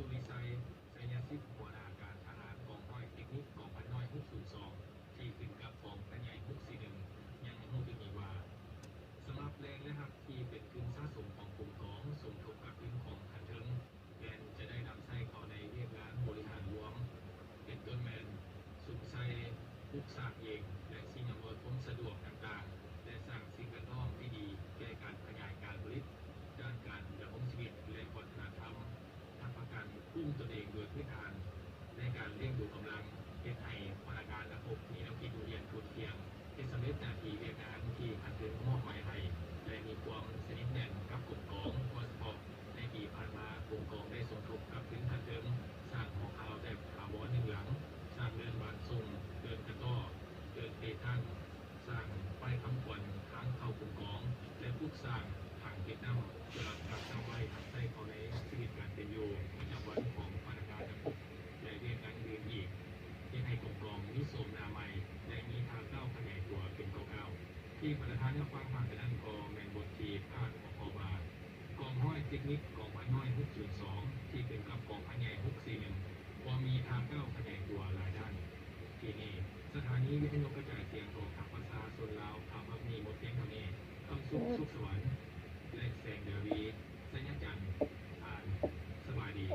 สุริชัยชัยศิษย์หัวหน้าการทหารกองร้อยเทคนิคกองพันน้อย602ที่ขึ้นกับกองพันใหญ่641ยังหูเป็นอีกว่าสำหรับแรงนะครับที่เป็นทุนสะสมของกลุ่มของสมทบกับทุนของขันเทิงแกนจะได้นำใช้เข้าในเรียกงานบริหารรวมเป็นต้นแมนสุขชัยพุกสากเองและสิ่งอำนวยความสะดวกต่างๆและสร้างสิ่งแวดล้อมที่ดีแก่การขยายการผลิตด้านการดำรงชีวิตและวัฒนธรรมทางประกันพุ่งตนเองโดยพื้นฐานในการเลี้ยงดูกำลังเฮ็ดให้พนักงานระบบมีแนวคิดดูเรียนทุนเทียมเป็นสำเร็จหน้าที่เรียกงานที่ขันเทิงมอบหมายให้และมีความสนิทแน่นกับกลุ่มกองโดยเฉพาะในปีผ่านมากลุ่มกองได้สมทบกับพื้นขันเทิงสร้างหอข่าวแบบถาวรหนึ่งหลังสร้างเดินบานทรงเดินกระต้อเดินเตทันสร้างป้ายคำขวัญทางเข้ากลุ่มกองและปลูกสร้างทางเก็บน้ำสำหรับการนำไว้ทับใส่เขาในชีวิตการเป็นอยู่ประจำวันของพนักงานระบบและเรียกงานอื่นอีกที่ให้กลุ่มกองมีโสมนาใหม่และมีทางก้าวขยายตัวเป็นก้าวที่ประธานได้ฟังผ่านจากนั้นกองแมนบททีพาดออกมากองห้อยเทคนิคกองพันน้อย602ที่เป็นกับกองพันใหญ่641ว่ามีทางก้าวขยายตัวหลายด้านที่นี่สถานีวิทยุกระจายเสียงของทัพภาษาส่วนลาวทำให้มีหมดเพียงเท่านี้คำสุขสุขสวรรค์และแสงเดวีสัญญาจันทร์อ่านสบายดี